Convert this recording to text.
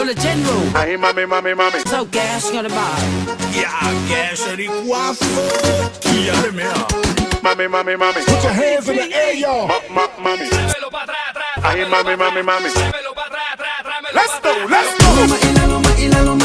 the general. Ay, mami, mami, mami. So gas on the bar. Yeah, cash di guapo. Chiare mea. Mami, mami, mami. Put your hands in the air, y'all. Mami. Ay, mami, mami, mami. Let's go, let's go. Mailalo, mailalo,